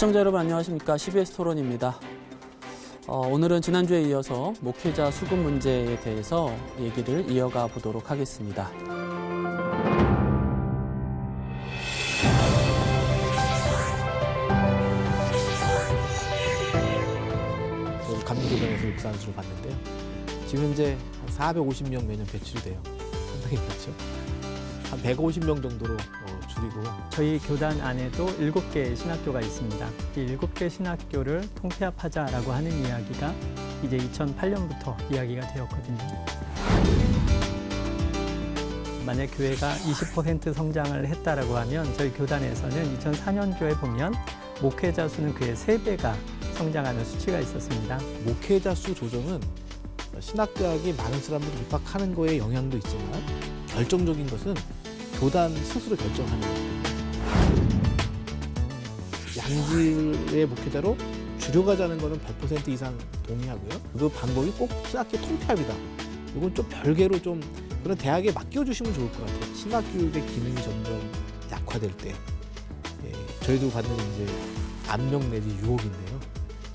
시청자 여러분 안녕하십니까? CBS 토론입니다. 오늘은 지난주에 이어서 목회자 수급 문제에 대해서 얘기를 이어가 보도록 하겠습니다. 저도 감리교단에서 목사 안수를 받는데요. 지금 현재 한 450명 매년 배출이 돼요. 상당히 많죠. 한 150명 정도로 줄이고. 저희 교단 안에도 7개의 신학교가 있습니다. 이 7개 신학교를 통폐합하자라고 하는 이야기가 이제 2008년부터 이야기가 되었거든요. 만약 교회가 20% 성장을 했다라고 하면 저희 교단에서는 2004년도에 보면 목회자 수는 그의 3배가 성장하는 수치가 있었습니다. 목회자 수 조정은 신학대학이 많은 사람들을 입학하는 거에 영향도 있지만 결정적인 것은 교단 스스로 결정하는 거예요. 양질의 목회자로 줄여가자는 것은 100% 이상 동의하고요. 그 방법이 꼭 신학교 통폐합이다. 이건 좀 별개로 좀 그런 대학에 맡겨주시면 좋을 것 같아요. 신학교육의 기능이 점점 약화될 때 저희도 받는 이제 안명 내지 유혹인데요.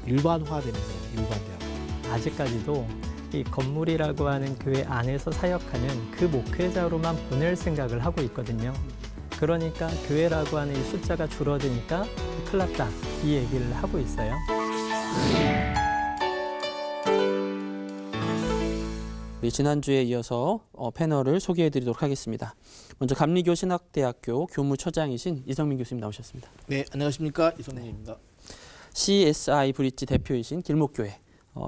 일반화되는 거예요. 일반 대학. 아직까지도 이 건물이라고 하는 교회 안에서 사역하는 그 목회자로만 보낼 생각을 하고 있거든요. 그러니까 교회라고 하는 이 숫자가 줄어드니까 큰일 났다 이 얘기를 하고 있어요. 지난주에 이어서 패널을 소개해드리도록 하겠습니다. 먼저 감리교 신학대학교 교무처장이신 이성민 교수님 나오셨습니다. 네, 안녕하십니까. 이성민입니다. CSI 브릿지 대표이신 길목교회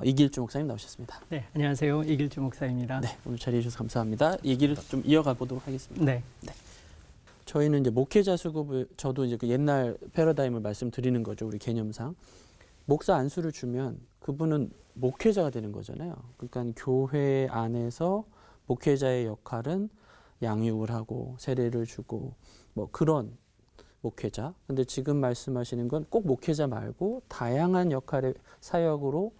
이길주 목사님 나오셨습니다. 네, 안녕하세요. 이길주 목사입니다. 네, 오늘 자리해 주셔서 감사합니다. 얘기를 좀 이어가 보도록 하겠습니다. 네. 저희는 이제 목회자 수급을 저도 이제 그 옛날 패러다임을 말씀드리는 거죠. 우리 개념상 목사 안수를 주면 그분은 목회자가 되는 거잖아요. 그러니까 교회 안에서 목회자의 역할은 양육을 하고 세례를 주고 뭐 그런 목회자. 근데 지금 말씀하시는 건 꼭 목회자 말고 다양한 역할의 사역으로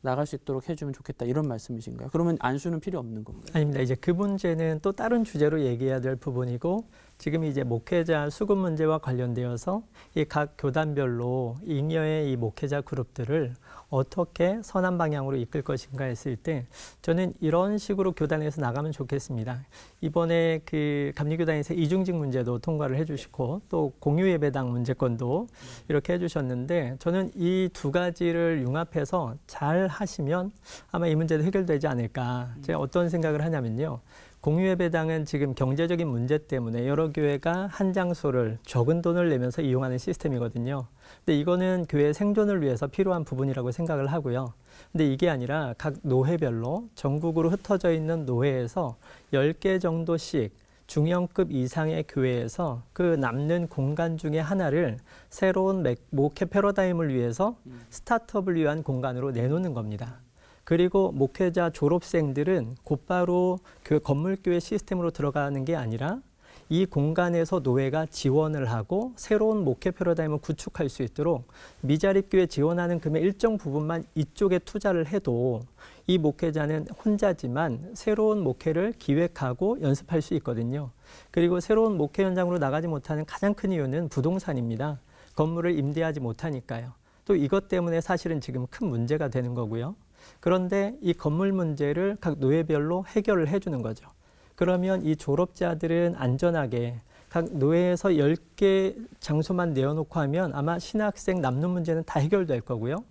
나갈 수 있도록 해주면 좋겠다 이런 말씀이신가요? 그러면 안수는 필요 없는 건가요? 아닙니다. 이제 그 문제는 또 다른 주제로 얘기해야 될 부분이고 지금 이제 목회자 수급 문제와 관련되어서 이 각 교단별로 잉여의 이 목회자 그룹들을 어떻게 선한 방향으로 이끌 것인가 했을 때 저는 이런 식으로 교단에서 나가면 좋겠습니다. 이번에 그 감리교단에서 이중직 문제도 통과를 해주시고 또 공유예배당 문제건도 이렇게 해주셨는데 저는 이 두 가지를 융합해서 잘 하시면 아마 이 문제도 해결되지 않을까. 제가 어떤 생각을 하냐면요. 공유예배당은 지금 경제적인 문제 때문에 여러 교회가 한 장소를 적은 돈을 내면서 이용하는 시스템이거든요. 근데 이거는 교회 생존을 위해서 필요한 부분이라고 생각을 하고요. 근데 이게 아니라 각 노회별로 전국으로 흩어져 있는 노회에서 10개 정도씩 중형급 이상의 교회에서 그 남는 공간 중에 하나를 새로운 목회 패러다임을 위해서 스타트업을 위한 공간으로 내놓는 겁니다. 그리고 목회자 졸업생들은 곧바로 그 건물교회 시스템으로 들어가는 게 아니라 이 공간에서 노회가 지원을 하고 새로운 목회 패러다임을 구축할 수 있도록 미자립교회 지원하는 금액 일정 부분만 이쪽에 투자를 해도 이 목회자는 혼자지만 새로운 목회를 기획하고 연습할 수 있거든요. 그리고 새로운 목회 현장으로 나가지 못하는 가장 큰 이유는 부동산입니다. 건물을 임대하지 못하니까요. 또 이것 때문에 사실은 지금 큰 문제가 되는 거고요. 그런데 이 건물 문제를 각 노회별로 해결을 해주는 거죠. 그러면 이 졸업자들은 안전하게 각 노회에서 10개 장소만 내어놓고 하면 아마 신학생 남는 문제는 다 해결될 거고요.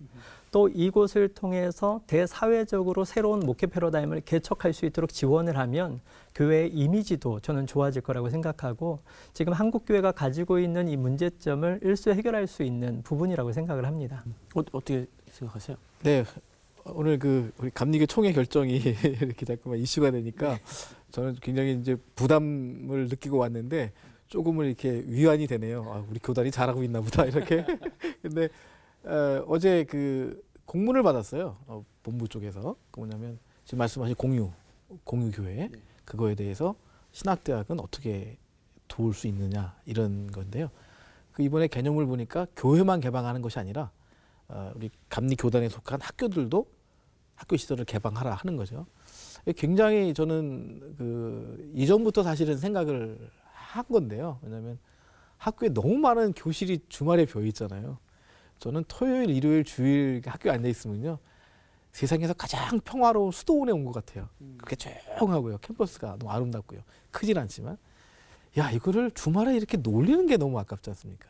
또 이곳을 통해서 대사회적으로 새로운 목회 패러다임을 개척할 수 있도록 지원을 하면 교회의 이미지도 저는 좋아질 거라고 생각하고 지금 한국교회가 가지고 있는 이 문제점을 일수 해결할 수 있는 부분이라고 생각을 합니다. 어떻게 생각하세요? 네. 오늘 우리 감리교 총회 결정이 이렇게 자꾸만 이슈가 되니까 저는 굉장히 이제 부담을 느끼고 왔는데 조금은 이렇게 위안이 되네요. 아, 우리 교단이 잘하고 있나 보다 이렇게. 근데 어제 그 공문을 받았어요. 본부 쪽에서. 그 뭐냐면 지금 말씀하신 공유교회 그거에 대해서 신학대학은 어떻게 도울 수 있느냐 이런 건데요. 그 이번에 개념을 보니까 교회만 개방하는 것이 아니라 우리 감리교단에 속한 학교들도 학교 시설을 개방하라 하는 거죠. 굉장히 저는 이전부터 사실은 생각을 한 건데요. 왜냐하면 학교에 너무 많은 교실이 주말에 비어 있잖아요. 저는 토요일, 일요일, 주일 학교에 앉아 있으면요. 세상에서 가장 평화로운 수도원에 온 것 같아요. 그렇게 조용하고요. 캠퍼스가 너무 아름답고요. 크진 않지만. 야, 이거를 주말에 이렇게 놀리는 게 너무 아깝지 않습니까?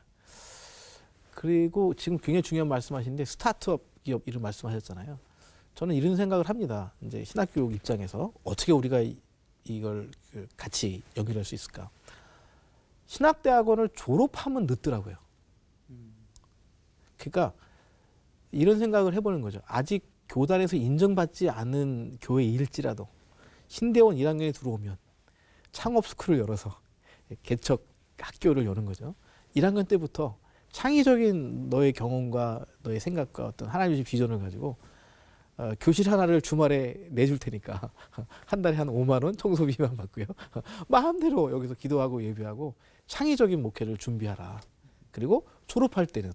그리고 지금 굉장히 중요한 말씀하신데 스타트업 기업 이런 말씀하셨잖아요. 저는 이런 생각을 합니다. 이제 신학교육 입장에서 어떻게 우리가 이걸 같이 연결할 수 있을까? 신학대학원을 졸업하면 늦더라고요. 그러니까 이런 생각을 해보는 거죠. 아직 교단에서 인정받지 않은 교회일지라도 신대원 1학년에 들어오면 창업 스쿨을 열어서 개척 학교를 여는 거죠. 1학년 때부터 창의적인 너의 경험과 너의 생각과 어떤 하나님 주신 비전을 가지고 교실 하나를 주말에 내줄 테니까 한 달에 한 5만 원 청소비만 받고요. 마음대로 여기서 기도하고 예배하고 창의적인 목회를 준비하라. 그리고 졸업할 때는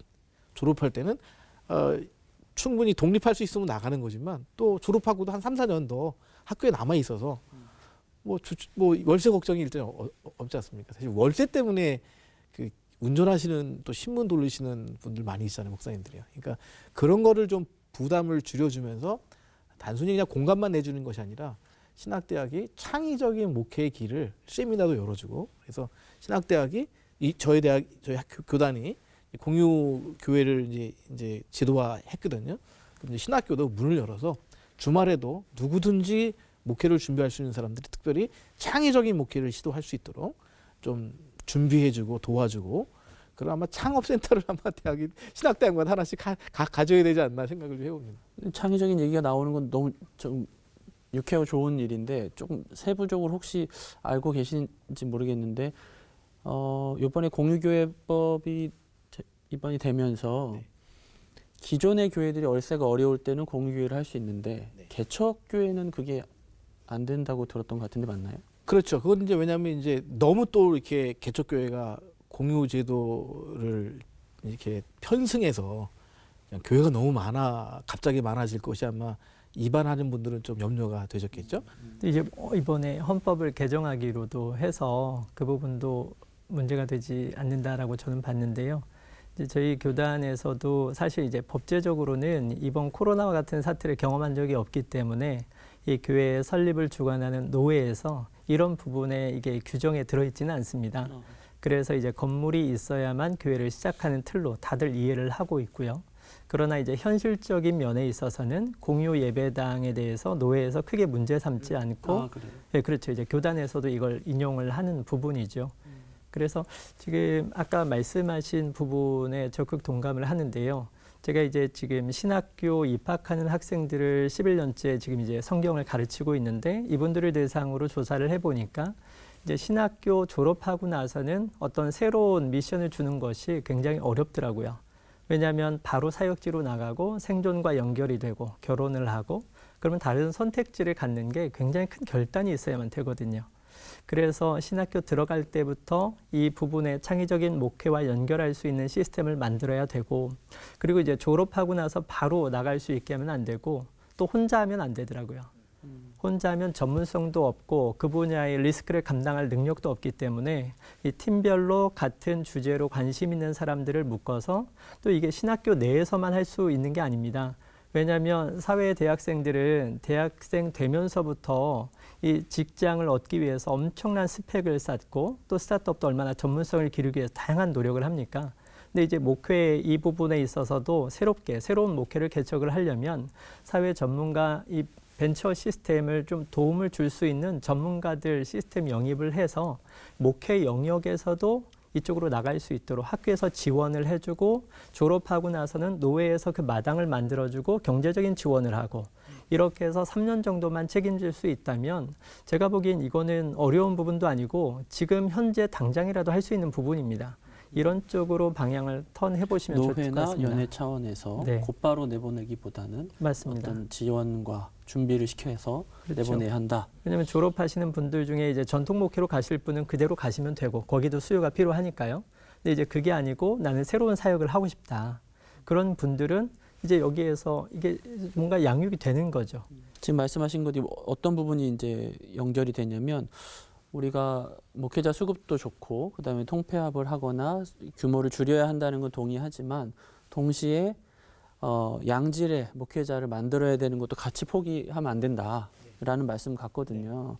충분히 독립할 수 있으면 나가는 거지만 또 졸업하고도 한 3, 4년 더 학교에 남아 있어서 뭐 월세 걱정이 일단 없지 않습니까? 사실 월세 때문에 그 운전하시는 또 신문 돌리시는 분들 많이 있잖아요, 목사님들이요. 그러니까 그런 거를 좀 부담을 줄여주면서 단순히 그냥 공간만 내주는 것이 아니라 신학대학이 창의적인 목회의 길을 세미나도 열어주고 그래서 신학대학이 저희 학교 교단이 공유 교회를 이제 지도화했거든요. 그럼 이제 신학교도 문을 열어서 주말에도 누구든지 목회를 준비할 수 있는 사람들이 특별히 창의적인 목회를 시도할 수 있도록 좀 준비해주고 도와주고 그럼 아마 창업센터를 아마 신학대학마다 하나씩 가져야 되지 않나 생각을 좀 해봅니다. 창의적인 얘기가 나오는 건 너무 좀 유쾌하고 좋은 일인데 조금 세부적으로 혹시 알고 계신지 모르겠는데 이번에 공유교회법이 입안이 되면서 네. 기존의 교회들이 월세가 어려울 때는 공유교회를 할 수 있는데 네. 개척교회는 그게 안 된다고 들었던 것 같은데 맞나요? 그렇죠. 그건 이제 왜냐하면 이제 너무 또 이렇게 개척교회가 공유제도를 이렇게 편승해서 그냥 교회가 너무 갑자기 많아질 것이 아마 입안하는 분들은 좀 염려가 되셨겠죠. 이제 이번에 헌법을 개정하기로도 해서 그 부분도 문제가 되지 않는다라고 저는 봤는데요. 이제 저희 교단에서도 사실 이제 법제적으로는 이번 코로나와 같은 사태를 경험한 적이 없기 때문에 이 교회의 설립을 주관하는 노회에서 이런 부분에 이게 규정에 들어있지는 않습니다. 그래서 이제 건물이 있어야만 교회를 시작하는 틀로 다들 이해를 하고 있고요. 그러나 이제 현실적인 면에 있어서는 공유 예배당에 대해서 노회에서 크게 문제 삼지 않고, 네, 그렇죠. 이제 교단에서도 이걸 인용을 하는 부분이죠. 그래서 지금 아까 말씀하신 부분에 적극 동감을 하는데요. 제가 이제 지금 신학교 입학하는 학생들을 11년째 지금 이제 성경을 가르치고 있는데 이분들을 대상으로 조사를 해보니까 이제 신학교 졸업하고 나서는 어떤 새로운 미션을 주는 것이 굉장히 어렵더라고요. 왜냐하면 바로 사역지로 나가고 생존과 연결이 되고 결혼을 하고 그러면 다른 선택지를 갖는 게 굉장히 큰 결단이 있어야만 되거든요. 그래서 신학교 들어갈 때부터 이 부분에 창의적인 목회와 연결할 수 있는 시스템을 만들어야 되고 그리고 이제 졸업하고 나서 바로 나갈 수 있게 하면 안 되고 또 혼자 하면 안 되더라고요. 혼자 하면 전문성도 없고 그 분야의 리스크를 감당할 능력도 없기 때문에 이 팀별로 같은 주제로 관심 있는 사람들을 묶어서 또 이게 신학교 내에서만 할 수 있는 게 아닙니다. 왜냐하면 사회 대학생들은 대학생 되면서부터 이 직장을 얻기 위해서 엄청난 스펙을 쌓고 또 스타트업도 얼마나 전문성을 기르기 위해서 다양한 노력을 합니까? 근데 이제 목회 이 부분에 있어서도 새로운 목회를 개척을 하려면 사회 전문가 이 벤처 시스템을 좀 도움을 줄 수 있는 전문가들 시스템 영입을 해서 목회 영역에서도 이쪽으로 나갈 수 있도록 학교에서 지원을 해주고 졸업하고 나서는 노회에서 그 마당을 만들어주고 경제적인 지원을 하고 이렇게 해서 3년 정도만 책임질 수 있다면 제가 보기엔 이거는 어려운 부분도 아니고 지금 현재 당장이라도 할 수 있는 부분입니다. 이런 쪽으로 방향을 턴해보시면 좋을 것 노회나 같습니다. 연회 차원에서 네. 곧바로 내보내기보다는 맞습니다. 어떤 지원과 준비를 시켜서 그렇죠. 내보내야 한다. 왜냐하면 졸업하시는 분들 중에 이제 전통 목회로 가실 분은 그대로 가시면 되고 거기도 수요가 필요하니까요. 근데 이제 그게 아니고 나는 새로운 사역을 하고 싶다. 그런 분들은 이제 여기에서 이게 뭔가 양육이 되는 거죠. 지금 말씀하신 것이 어떤 부분이 이제 연결이 되냐면 우리가 목회자 수급도 좋고 그다음에 통폐합을 하거나 규모를 줄여야 한다는 건 동의하지만 동시에 양질의 목회자를 만들어야 되는 것도 같이 포기하면 안 된다라는 말씀 같거든요.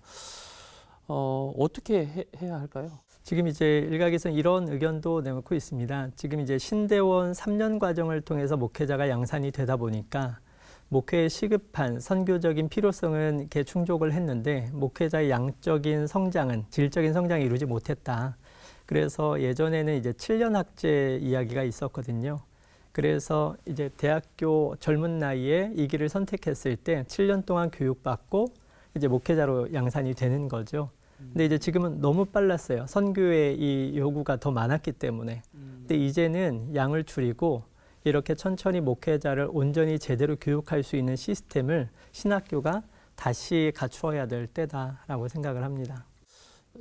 어떻게 해야 할까요? 지금 이제 일각에서는 이런 의견도 내놓고 있습니다. 지금 이제 신대원 3년 과정을 통해서 목회자가 양산이 되다 보니까 목회의 시급한 선교적인 필요성은 이렇게 충족을 했는데 목회자의 양적인 성장은 질적인 성장이 이루지 못했다. 그래서 예전에는 이제 7년 학제 이야기가 있었거든요. 그래서 이제 대학교 젊은 나이에 이 길을 선택했을 때 7년 동안 교육받고 이제 목회자로 양산이 되는 거죠. 근데 이제 지금은 너무 빨랐어요. 선교의 이 요구가 더 많았기 때문에. 근데 이제는 양을 줄이고 이렇게 천천히 목회자를 온전히 제대로 교육할 수 있는 시스템을 신학교가 다시 갖추어야 될 때다라고 생각을 합니다.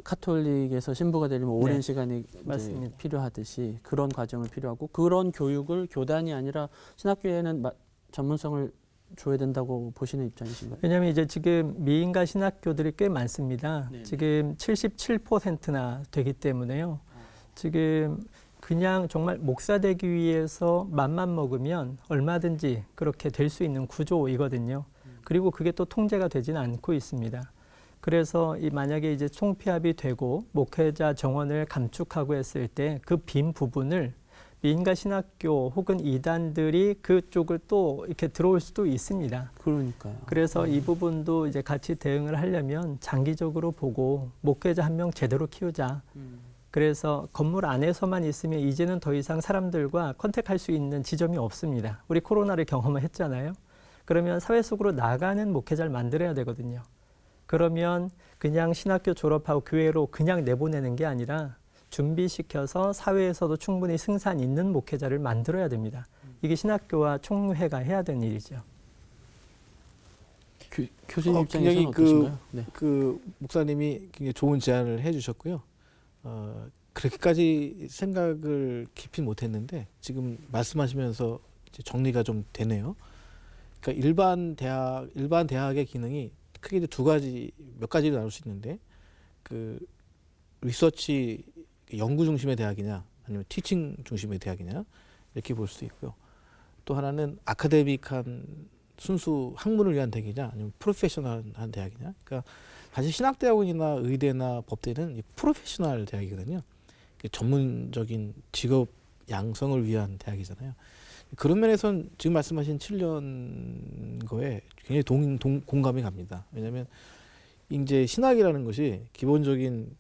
카톨릭에서 신부가 되려면 오랜 네, 시간이 이제 맞습니다. 필요하듯이 그런 과정을 필요하고 그런 교육을 교단이 아니라 신학교에는 전문성을 줘야 된다고 보시는 입장이신가요? 왜냐하면 이제 지금 미인가 신학교들이 꽤 많습니다. 네. 지금 77%나 되기 때문에요. 지금 그냥 정말 목사 되기 위해서 맘만 먹으면 얼마든지 그렇게 될 수 있는 구조이거든요. 그리고 그게 또 통제가 되지는 않고 있습니다. 그래서 만약에 이제 총폐합이 되고 목회자 정원을 감축하고 했을 때 그 빈 부분을 미인가 신학교 혹은 이단들이 그쪽을 또 이렇게 들어올 수도 있습니다. 그러니까요. 그래서 이 부분도 이제 같이 대응을 하려면 장기적으로 보고 목회자 한 명 제대로 키우자. 그래서 건물 안에서만 있으면 이제는 더 이상 사람들과 컨택할 수 있는 지점이 없습니다. 우리 코로나를 경험을 했잖아요. 그러면 사회 속으로 나가는 목회자를 만들어야 되거든요. 그러면 그냥 신학교 졸업하고 교회로 그냥 내보내는 게 아니라 준비시켜서 사회에서도 충분히 승산 있는 목회자를 만들어야 됩니다. 이게 신학교와 총회가 해야 되는 일이죠. 교수님 입장에서는 굉장히 어떠신가요? 네. 그 목사님이 굉장히 좋은 제안을 해주셨고요. 그렇게까지 생각을 깊이 못했는데 지금 말씀하시면서 이제 정리가 좀 되네요. 그러니까 일반 대학의 기능이 크게 이제 몇 가지로 나눌 수 있는데 그 리서치 연구 중심의 대학이냐 아니면 티칭 중심의 대학이냐 이렇게 볼 수도 있고요. 또 하나는 아카데믹한 순수 학문을 위한 대학이냐 아니면 프로페셔널한 대학이냐. 그러니까 사실 신학대학원이나 의대나 법대는 프로페셔널 대학이거든요. 전문적인 직업 양성을 위한 대학이잖아요. 그런 면에서는 지금 말씀하신 7년 거에 굉장히 공감이 갑니다. 왜냐하면 이제 신학이라는 것이 기본적인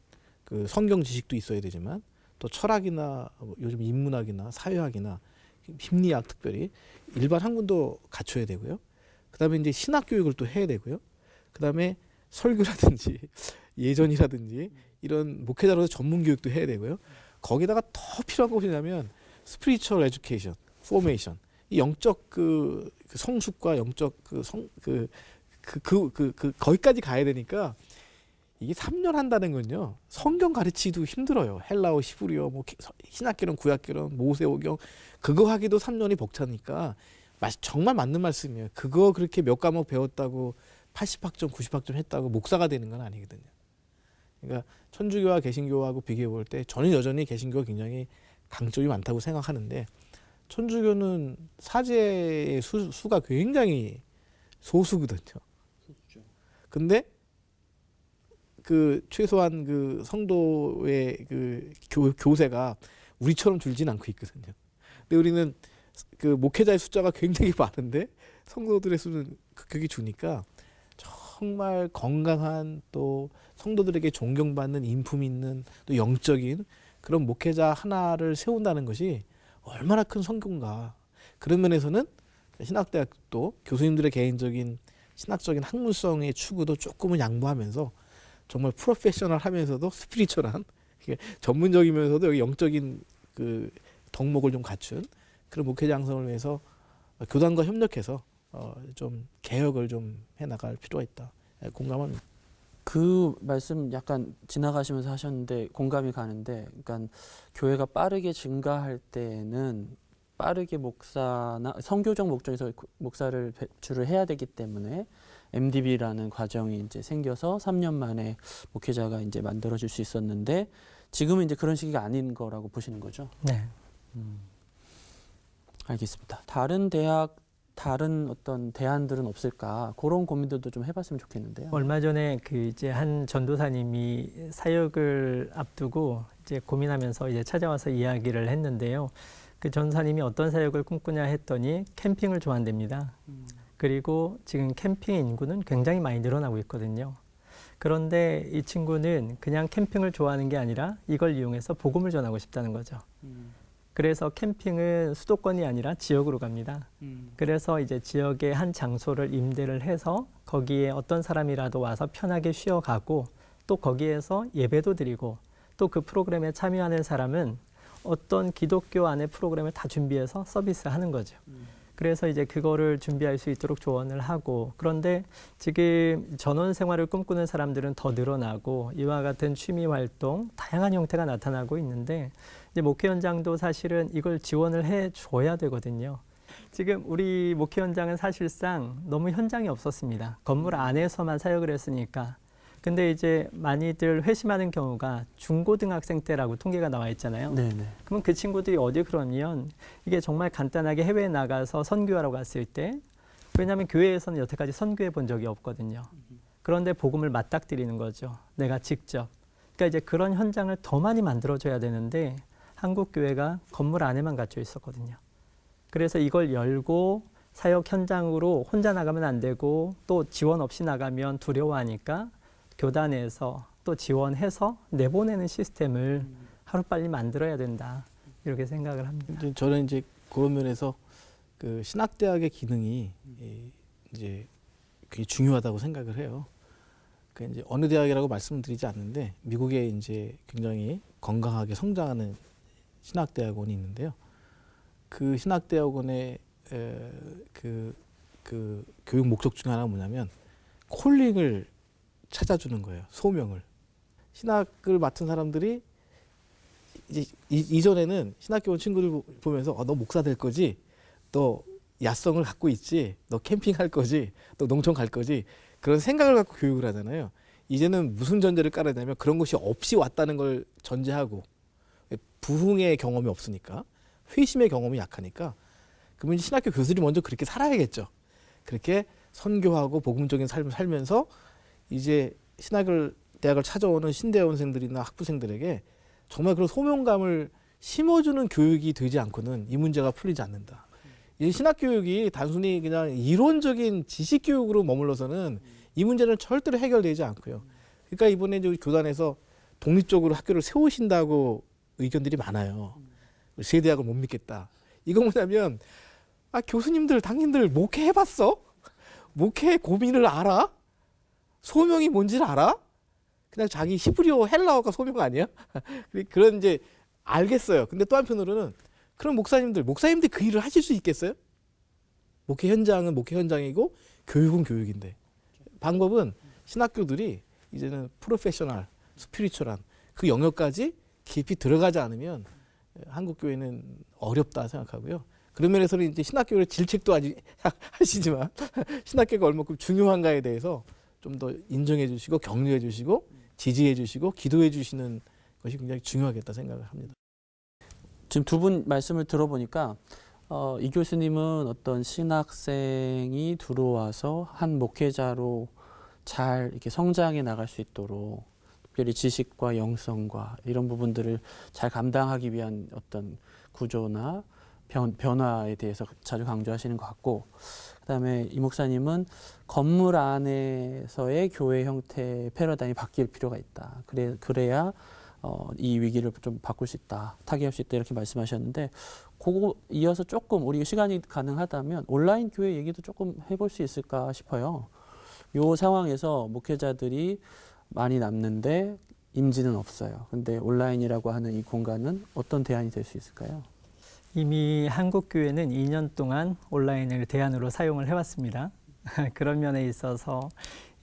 그 성경 지식도 있어야 되지만 또 철학이나 요즘 인문학이나 사회학이나 심리학 특별히 일반 학문도 갖춰야 되고요. 그다음에 이제 신학 교육을 또 해야 되고요. 그다음에 설교라든지 예전이라든지 이런 목회자로서 전문 교육도 해야 되고요. 거기다가 더 필요한 것이 뭐냐면 스피리추얼 에듀케이션, 포메이션. 이 영적 그 성숙과 영적 거기까지 가야 되니까 이게 3년 한다는 건요. 성경 가르치기도 힘들어요. 헬라어, 히브리어, 뭐 신학개론, 구약개론, 모세오경 그거 하기도 3년이 벅차니까 정말 맞는 말씀이에요. 그거 그렇게 몇 과목 배웠다고 80학점, 90학점 했다고 목사가 되는 건 아니거든요. 그러니까 천주교와 개신교하고 비교해 볼 때 저는 여전히 개신교가 굉장히 강점이 많다고 생각하는데 천주교는 사제의 수가 굉장히 소수거든요. 근데 그 최소한 그 성도의 그 교세가 우리처럼 줄진 않고 있거든요. 근데 우리는 그 목회자의 숫자가 굉장히 많은데 성도들의 수는 극히 주니까 정말 건강한 또 성도들에게 존경받는 인품 있는 또 영적인 그런 목회자 하나를 세운다는 것이 얼마나 큰 성공인가. 그런 면에서는 신학대학도 교수님들의 개인적인 신학적인 학문성의 추구도 조금은 양보하면서 정말 프로페셔널하면서도 스피리추얼한 전문적이면서도 여기 영적인 그 덕목을 좀 갖춘 그런 목회자 양성을 위해서 교단과 협력해서 좀 개혁을 좀 해나갈 필요가 있다. 공감합니다. 그 말씀 약간 지나가시면서 하셨는데 공감이 가는데, 그러니까 교회가 빠르게 증가할 때는 빠르게 목사나 선교적 목적에서 목사를 배출을 해야 되기 때문에 MDB라는 과정이 이제 생겨서 3년 만에 목회자가 이제 만들어질 수 있었는데 지금은 이제 그런 시기가 아닌 거라고 보시는 거죠. 네. 알겠습니다. 다른 대학, 다른 어떤 대안들은 없을까? 그런 고민들도 좀 해봤으면 좋겠는데요. 얼마 전에 그 이제 한 전도사님이 사역을 앞두고 이제 고민하면서 이제 찾아와서 이야기를 했는데요. 그 전사님이 어떤 사역을 꿈꾸냐 했더니 캠핑을 좋아한답니다. 그리고 지금 캠핑 인구는 굉장히 많이 늘어나고 있거든요. 그런데 이 친구는 그냥 캠핑을 좋아하는 게 아니라 이걸 이용해서 복음을 전하고 싶다는 거죠. 그래서 캠핑은 수도권이 아니라 지역으로 갑니다. 그래서 이제 지역의 한 장소를 임대를 해서 거기에 어떤 사람이라도 와서 편하게 쉬어가고 또 거기에서 예배도 드리고 또 그 프로그램에 참여하는 사람은 어떤 기독교 안의 프로그램을 다 준비해서 서비스하는 거죠. 그래서 이제 그거를 준비할 수 있도록 조언을 하고, 그런데 지금 전원 생활을 꿈꾸는 사람들은 더 늘어나고 이와 같은 취미 활동 다양한 형태가 나타나고 있는데 이제 목회 현장도 사실은 이걸 지원을 해 줘야 되거든요. 지금 우리 목회 현장은 사실상 너무 현장이 없었습니다. 건물 안에서만 사역을 했으니까. 근데 이제 많이들 회심하는 경우가 중고등학생 때라고 통계가 나와 있잖아요. 네네. 그러면 그 친구들이 어디 그러면 이게 정말 간단하게 해외에 나가서 선교하러 갔을 때, 왜냐하면 교회에서는 여태까지 선교해 본 적이 없거든요. 그런데 복음을 맞닥뜨리는 거죠. 내가 직접. 그러니까 이제 그런 현장을 더 많이 만들어줘야 되는데 한국 교회가 건물 안에만 갇혀 있었거든요. 그래서 이걸 열고 사역 현장으로 혼자 나가면 안 되고 또 지원 없이 나가면 두려워하니까 교단에서 또 지원해서 내보내는 시스템을 하루빨리 만들어야 된다. 이렇게 생각을 합니다. 저는 이제 그런 면에서 그 신학대학의 기능이 이제 그게 중요하다고 생각을 해요. 그 이제 어느 대학이라고 말씀드리지 않는데 미국에 이제 굉장히 건강하게 성장하는 신학대학원이 있는데요. 그 신학대학원의 그 교육 목적 중에 하나가 뭐냐면 콜링을 찾아주는 거예요. 소명을. 신학을 맡은 사람들이 이제 이전에는 신학교원 친구들 보면서 너 목사 될 거지, 너 야성을 갖고 있지, 너 캠핑할 거지, 너 농촌 갈 거지, 그런 생각을 갖고 교육을 하잖아요. 이제는 무슨 전제를 깔아야 되냐면 그런 것이 없이 왔다는 걸 전제하고, 부흥의 경험이 없으니까, 회심의 경험이 약하니까, 그러면 신학교 교수들이 먼저 그렇게 살아야겠죠. 그렇게 선교하고 복음적인 삶을 살면서 이제 대학을 찾아오는 신대원생들이나 학부생들에게 정말 그런 소명감을 심어주는 교육이 되지 않고는 이 문제가 풀리지 않는다. 이 신학교육이 단순히 그냥 이론적인 지식교육으로 머물러서는 이 문제는 절대로 해결되지 않고요. 그러니까 이번에 이제 교단에서 독립적으로 학교를 세우신다고 의견들이 많아요. 세 대학을 못 믿겠다. 이거 뭐냐면 교수님들, 당신들 목회 해봤어? 목회 고민을 알아? 소명이 뭔지를 알아? 그냥 자기 히브리어 헬라어가 소명 아니야? 그런 이제 알겠어요. 근데 또 한편으로는 그런 목사님들 그 일을 하실 수 있겠어요? 목회 현장은 목회 현장이고 교육은 교육인데 방법은 신학교들이 이제는 프로페셔널, 스피리추얼한 그 영역까지 깊이 들어가지 않으면 한국 교회는 어렵다 생각하고요. 그런 면에서는 이제 신학교를 질책도 하시지만 신학교가 얼마큼 중요한가에 대해서 좀 더 인정해 주시고 격려해 주시고 지지해 주시고 기도해 주시는 것이 굉장히 중요하겠다 생각을 합니다. 지금 두 분 말씀을 들어보니까 이 교수님은 어떤 신학생이 들어와서 한 목회자로 잘 이렇게 성장해 나갈 수 있도록 특별히 지식과 영성과 이런 부분들을 잘 감당하기 위한 어떤 구조나 변화에 대해서 자주 강조하시는 것 같고, 그다음에 이 목사님은 건물 안에서의 교회 형태 패러다임이 바뀔 필요가 있다. 그래야 이 위기를 좀 바꿀 수 있다, 타개할 수 있다 이렇게 말씀하셨는데, 그거 이어서 조금 우리 시간이 가능하다면 온라인 교회 얘기도 조금 해볼 수 있을까 싶어요. 이 상황에서 목회자들이 많이 남는데 임지는 없어요. 근데 온라인이라고 하는 이 공간은 어떤 대안이 될 수 있을까요? 이미 한국 교회는 2년 동안 온라인을 대안으로 사용을 해왔습니다. 그런 면에 있어서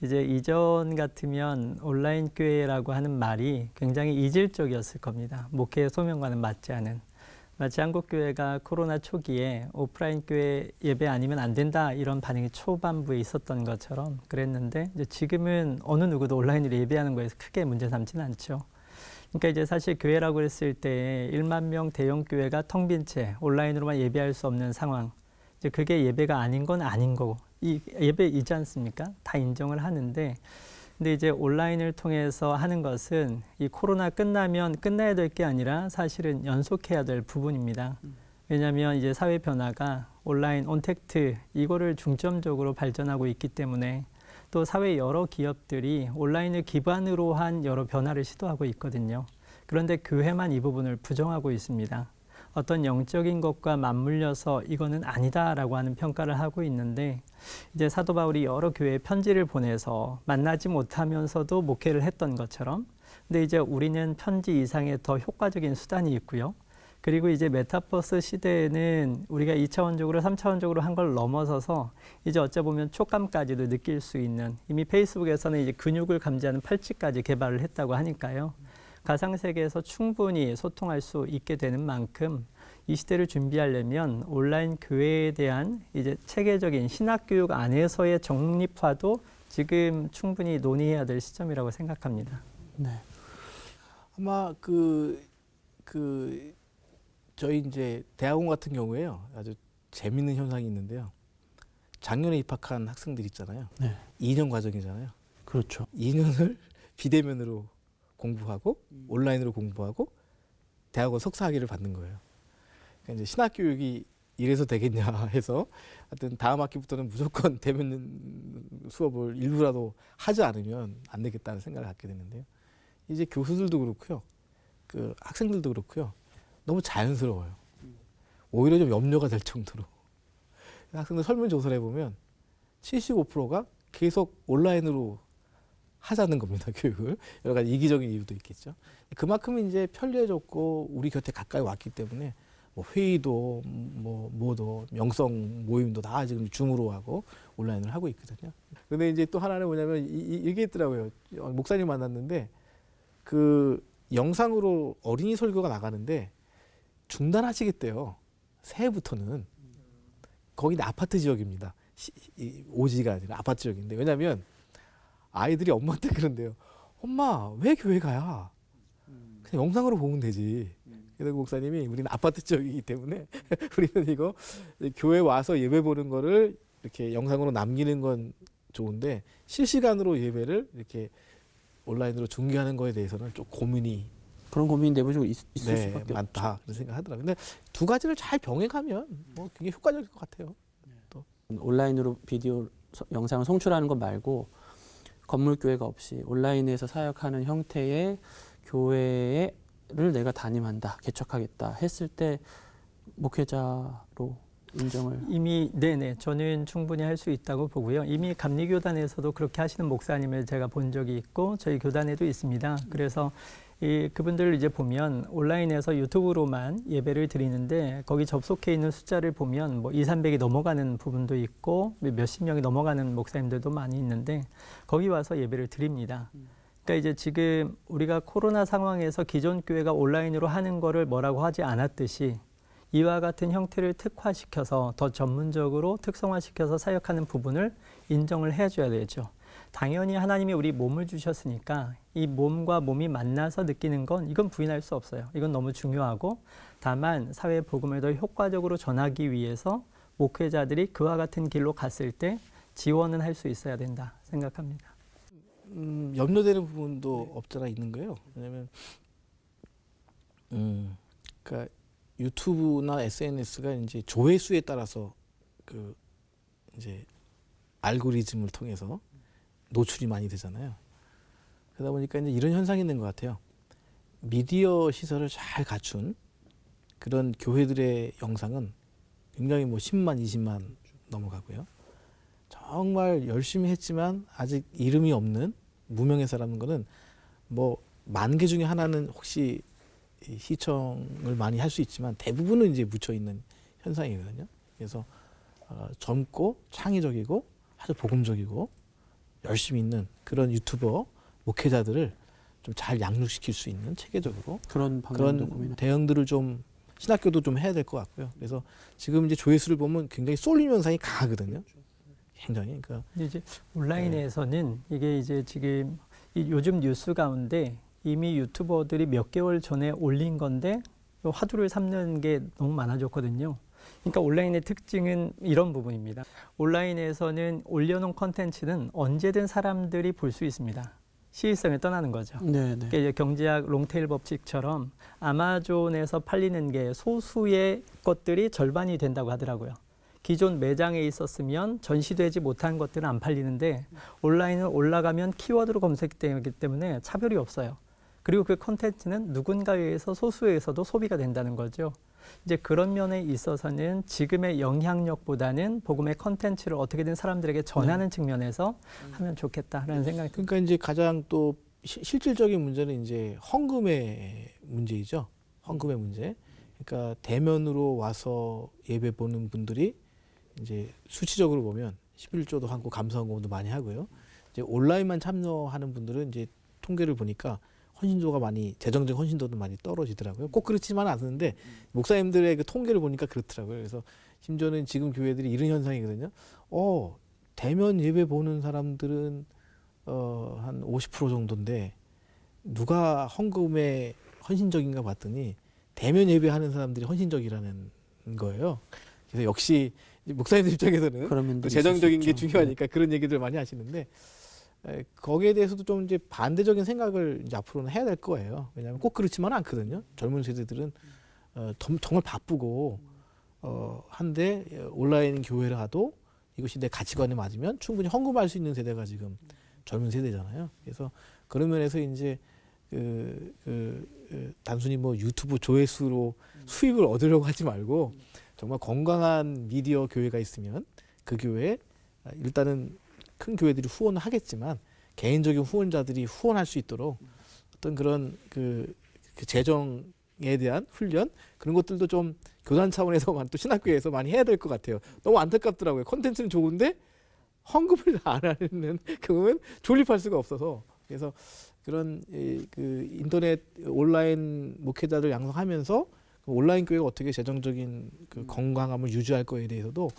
이제 이전 같으면 온라인 교회라고 하는 말이 굉장히 이질적이었을 겁니다. 목회의 소명과는 맞지 않은. 마치 한국 교회가 코로나 초기에 오프라인 교회 예배 아니면 안 된다 이런 반응이 초반부에 있었던 것처럼 그랬는데 이제 지금은 어느 누구도 온라인으로 예배하는 거에서 크게 문제 삼지는 않죠. 그러니까 이제 사실 교회라고 했을 때 1만 명 대형 교회가 텅 빈 채 온라인으로만 예배할 수 없는 상황. 이제 그게 예배가 아닌 건 아닌 거고, 이 예배이지 않습니까? 다 인정을 하는데, 근데 이제 온라인을 통해서 하는 것은 이 코로나 끝나면 끝나야 될 게 아니라 사실은 연속해야 될 부분입니다. 왜냐하면 이제 사회 변화가 온라인, 온택트 이거를 중점적으로 발전하고 있기 때문에 또 사회 여러 기업들이 온라인을 기반으로 한 여러 변화를 시도하고 있거든요. 그런데 교회만 이 부분을 부정하고 있습니다. 어떤 영적인 것과 맞물려서 이거는 아니다라고 하는 평가를 하고 있는데, 이제 사도 바울이 여러 교회에 편지를 보내서 만나지 못하면서도 목회를 했던 것처럼, 근데 이제 우리는 편지 이상의 더 효과적인 수단이 있고요. 그리고 이제 메타버스 시대에는 우리가 2차원적으로 3차원적으로 한 걸 넘어서서 이제 어찌 보면 촉감까지도 느낄 수 있는, 이미 페이스북에서는 이제 근육을 감지하는 팔찌까지 개발을 했다고 하니까요. 가상세계에서 충분히 소통할 수 있게 되는 만큼 이 시대를 준비하려면 온라인 교회에 대한 이제 체계적인 신학교육 안에서의 정립화도 지금 충분히 논의해야 될 시점이라고 생각합니다. 네. 아마 저희 이제 대학원 같은 경우에요. 아주 재밌는 현상이 있는데요. 작년에 입학한 학생들 있잖아요. 네. 2년 과정이잖아요. 그렇죠. 2년을 비대면으로 공부하고 온라인으로 공부하고 대학원 석사 학위를 받는 거예요. 그러니까 이제 신학 교육이 이래서 되겠냐 해서 하여튼 다음 학기부터는 무조건 대면 수업을 일부라도 하지 않으면 안 되겠다는 생각을 갖게 됐는데요. 이제 교수들도 그렇고요. 그 학생들도 그렇고요. 너무 자연스러워요. 오히려 좀 염려가 될 정도로. 학생들 설문조사를 해보면 75%가 계속 온라인으로 하자는 겁니다, 교육을. 여러 가지 이기적인 이유도 있겠죠. 그만큼 이제 편리해졌고 우리 곁에 가까이 왔기 때문에 뭐 회의도 뭐도 명성 모임도 다 지금 줌으로 하고 온라인을 하고 있거든요. 근데 이제 또 하나는 뭐냐면 이게 있더라고요. 목사님 만났는데 그 영상으로 어린이 설교가 나가는데 중단하시겠대요. 새해부터는. 거기는 아파트 지역입니다. 오지가 아니라 아파트 지역인데. 왜냐하면 아이들이 엄마한테 그런데요. 엄마 왜 교회 가야? 그냥 영상으로 보면 되지. 그래서 목사님이 우리는 아파트 지역이기 때문에 우리는 이거 교회 와서 예배 보는 거를 이렇게 영상으로 남기는 건 좋은데 실시간으로 예배를 이렇게 온라인으로 중계하는 거에 대해서는 좀 고민이 그런 고민이 내부적으로 있을 수밖에 많다 없죠. 그런 생각하더라고요. 근데 두 가지를 잘 병행하면 뭐 굉장히 효과적일 것 같아요. 온라인으로 비디오 영상을 송출하는 것 말고 건물 교회가 없이 온라인에서 사역하는 형태의 교회를 내가 담임한다, 개척하겠다 했을 때 목회자로 인정을 이미 네네 저는 충분히 할 수 있다고 보고요. 이미 감리교단에서도 그렇게 하시는 목사님을 제가 본 적이 있고 저희 교단에도 있습니다. 그래서 그분들을 이제 보면 온라인에서 유튜브로만 예배를 드리는데 거기 접속해 있는 숫자를 보면 뭐 200~300이 넘어가는 부분도 있고 몇십 명이 넘어가는 목사님들도 많이 있는데 거기 와서 예배를 드립니다. 그러니까 이제 지금 우리가 코로나 상황에서 기존 교회가 온라인으로 하는 거를 뭐라고 하지 않았듯이 이와 같은 형태를 특화시켜서 더 전문적으로 특성화시켜서 사역하는 부분을 인정을 해줘야 되죠. 당연히 하나님이 우리 몸을 주셨으니까 이 몸과 몸이 만나서 느끼는 건 이건 부인할 수 없어요. 이건 너무 중요하고 다만 사회 복음을 더 효과적으로 전하기 위해서 목회자들이 그와 같은 길로 갔을 때 지원은 할 수 있어야 된다 생각합니다. 염려되는 부분도 없잖아 있는 거예요. 왜냐하면 그러니까 유튜브나 SNS가 이제 조회수에 따라서 그 이제 알고리즘을 통해서 노출이 많이 되잖아요. 그러다 보니까 이제 이런 현상이 있는 것 같아요. 미디어 시설을 잘 갖춘 그런 교회들의 영상은 굉장히 뭐 10만, 20만 넘어가고요. 정말 열심히 했지만 아직 이름이 없는 무명의 사람인 거는 뭐 10,000개 중에 하나는 혹시 시청을 많이 할 수 있지만 대부분은 이제 묻혀 있는 현상이거든요. 그래서 젊고 창의적이고 아주 복음적이고 열심히 있는 그런 유튜버 목회자들을 좀 잘 양육시킬 수 있는 체계적으로 그런 방향도 고민을 대응들을 좀 신학교도 좀 해야 될 것 같고요. 그래서 지금 이제 조회수를 보면 굉장히 쏠림 현상이 강하거든요. 굉장히 그러니까 이제 온라인에서는 이게 이제 지금 요즘 뉴스 가운데 이미 유튜버들이 몇 개월 전에 올린 건데 화두를 삼는 게 너무 많아졌거든요. 그러니까 온라인의 특징은 이런 부분입니다. 온라인에서는 올려놓은 컨텐츠는 언제든 사람들이 볼 수 있습니다. 시의성을 떠나는 거죠. 네, 네. 그러니까 이제 경제학 롱테일 법칙처럼 아마존에서 팔리는 게 소수의 것들이 절반이 된다고 하더라고요. 기존 매장에 있었으면 전시되지 못한 것들은 안 팔리는데 온라인은 올라가면 키워드로 검색되기 때문에 차별이 없어요. 그리고 그 콘텐츠는 누군가에 의해서 소수에서도 소비가 된다는 거죠. 이제 그런 면에 있어서는 지금의 영향력보다는 복음의 콘텐츠를 어떻게든 사람들에게 전하는 측면에서 하면 좋겠다라는 생각이 듭니다. 그러니까 이제 가장 또 실질적인 문제는 이제 헌금의 문제이죠. 헌금의 문제. 그러니까 대면으로 와서 예배 보는 분들이 이제 수치적으로 보면 11조도 하고 감사헌금도 많이 하고요. 이제 온라인만 참여하는 분들은 이제 통계를 보니까 헌신도가 많이 재정적 헌신도도 많이 떨어지더라고요. 꼭 그렇지만은 않는데 목사님들의 그 통계를 보니까 그렇더라고요. 그래서 심지어는 지금 교회들이 이런 현상이거든요. 대면 예배 보는 사람들은 한 50% 정도인데 누가 헌금에 헌신적인가 봤더니 대면 예배하는 사람들이 헌신적이라는 거예요. 그래서 역시 목사님들 입장에서는 그런 또 재정적인 게 있을 수 있죠. 중요하니까 그런 얘기들 많이 하시는데 거기에 대해서도 좀 이제 반대적인 생각을 이제 앞으로는 해야 될 거예요. 왜냐하면 꼭 그렇지만은 않거든요. 젊은 세대들은 정말 바쁘고 한데 온라인 교회를 하도 이것이 내 가치관에 맞으면 충분히 헌금할 수 있는 세대가 지금 젊은 세대잖아요. 그래서 그런 면에서 이제 단순히 뭐 유튜브 조회수로 수익을 얻으려고 하지 말고 정말 건강한 미디어 교회가 있으면 그 교회에 일단은 큰 교회들이 후원을 하겠지만 개인적인 후원자들이 후원할 수 있도록 어떤 그런 그 재정에 대한 훈련 그런 것들도 좀 교단 차원에서만 또 신학교에서 많이 해야 될 것 같아요. 너무 안타깝더라고요. 콘텐츠는 좋은데 헌금을 안 하는 그러면 존립할 수가 없어서 그래서 그런 그 인터넷 온라인 목회자들 양성하면서 온라인 교회가 어떻게 재정적인 그 건강함을 유지할 거에 대해서도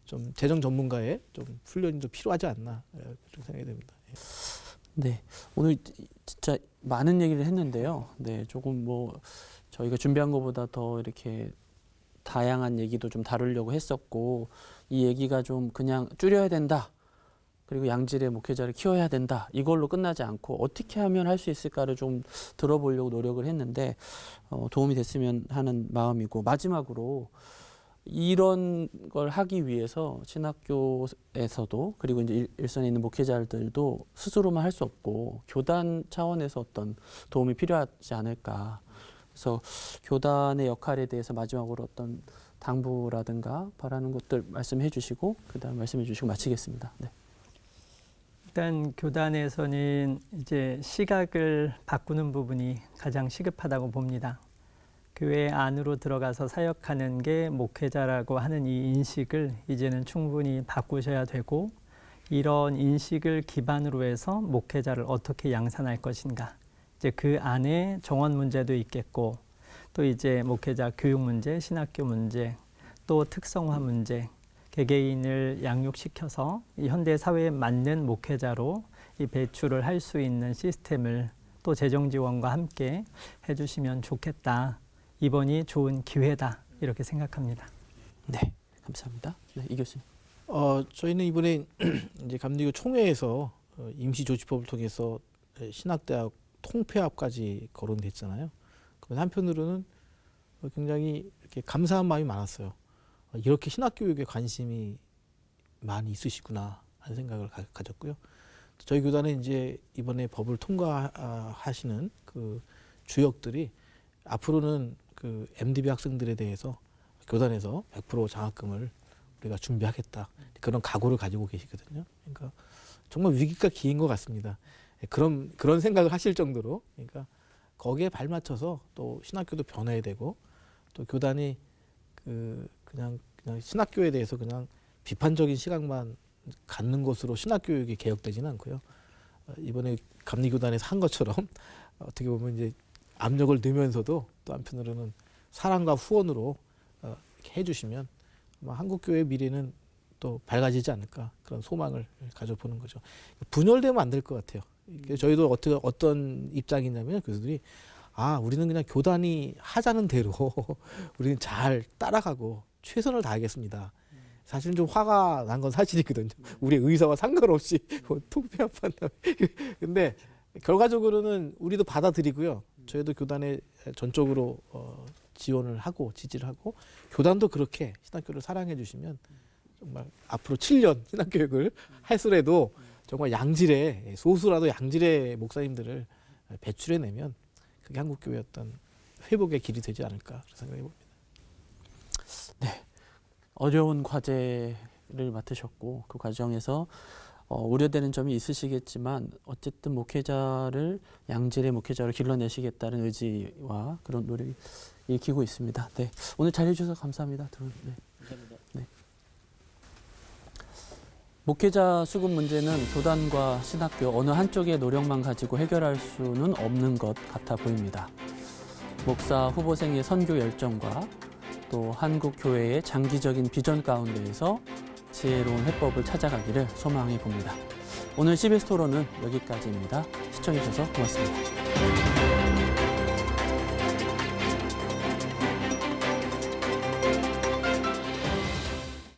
좀 재정 전문가의 좀 훈련이 좀 필요하지 않나 좀 생각이 됩니다. 네, 오늘 진짜 많은 얘기를 했는데요. 네, 조금 뭐 저희가 준비한 것보다 더 이렇게 다양한 얘기도 좀 다루려고 했었고 이 얘기가 좀 그냥 줄여야 된다. 그리고 양질의 목회자를 키워야 된다. 이걸로 끝나지 않고 어떻게 하면 할 수 있을까를 좀 들어보려고 노력을 했는데 도움이 됐으면 하는 마음이고 마지막으로 이런 걸 하기 위해서 신학교에서도 그리고 이제 일선에 있는 목회자들도 스스로만 할 수 없고 교단 차원에서 어떤 도움이 필요하지 않을까. 그래서 교단의 역할에 대해서 마지막으로 어떤 당부라든가 바라는 것들 말씀해 주시고 그다음 말씀해 주시고 마치겠습니다. 네. 일단 교단에서는 이제 시각을 바꾸는 부분이 가장 시급하다고 봅니다. 교회 안으로 들어가서 사역하는 게 목회자라고 하는 이 인식을 이제는 충분히 바꾸셔야 되고 이런 인식을 기반으로 해서 목회자를 어떻게 양산할 것인가. 이제 그 안에 정원 문제도 있겠고 또 이제 목회자 교육 문제, 신학교 문제, 또 특성화 문제, 개개인을 양육시켜서 이 현대 사회에 맞는 목회자로 이 배출을 할 수 있는 시스템을 또 재정 지원과 함께 해주시면 좋겠다. 이번이 좋은 기회다. 이렇게 생각합니다. 네, 감사합니다. 네, 이 교수님. 저희는 이번에 이제 감리교 총회에서 임시조치법을 통해서 신학대학 통폐합까지 거론됐잖아요. 그런데 한편으로는 굉장히 이렇게 감사한 마음이 많았어요. 이렇게 신학교육에 관심이 많이 있으시구나 하는 생각을 가졌고요. 저희 교단은 이제 이번에 법을 통과하시는 그 주역들이 앞으로는 그 MDB 학생들에 대해서 교단에서 100% 장학금을 우리가 준비하겠다 그런 각오를 가지고 계시거든요. 그러니까 정말 위기가 기인 것 같습니다. 그런 생각을 하실 정도로 그러니까 거기에 발맞춰서 또 신학교도 변해야 되고 또 교단이 그냥 신학교에 대해서 그냥 비판적인 시각만 갖는 것으로 신학교육이 개혁되지는 않고요. 이번에 감리교단에서 한 것처럼 어떻게 보면 이제 압력을 넣으면서도 또 한편으로는 사랑과 후원으로 이렇게 해주시면 아마 한국교회의 미래는 또 밝아지지 않을까 그런 소망을 가져보는 거죠. 분열되면 안 될 것 같아요. 저희도 어떤 입장이냐면 교수들이 우리는 그냥 교단이 하자는 대로 우리는 잘 따라가고 최선을 다하겠습니다. 사실은 좀 화가 난 건 사실이거든요. 우리 의사와 상관없이 통폐합 한다. 근데 결과적으로는 우리도 받아들이고요. 저희도 교단에 전적으로 지원을 하고 지지를 하고 교단도 그렇게 신학교를 사랑해 주시면 정말 앞으로 7년 신학교육을 할수라도 정말 양질의 소수라도 양질의 목사님들을 배출해내면 그게 한국교회의 어떤 회복의 길이 되지 않을까 생각해 봅니다. 네, 어려운 과제를 맡으셨고 그 과정에서 우려되는 점이 있으시겠지만 어쨌든 양질의 목회자를 길러내시겠다는 의지와 그런 노력이 읽히고 있습니다. 네, 오늘 잘해주셔서 감사합니다. 두 분. 네. 감사합니다. 네. 목회자 수급 문제는 교단과 신학교 어느 한쪽의 노력만 가지고 해결할 수는 없는 것 같아 보입니다. 목사 후보생의 선교 열정과 또 한국 교회의 장기적인 비전 가운데에서 지혜로운 해법을 찾아가기를 소망해 봅니다. 오늘 CBS 토론은 여기까지입니다. 시청해 주셔서 고맙습니다.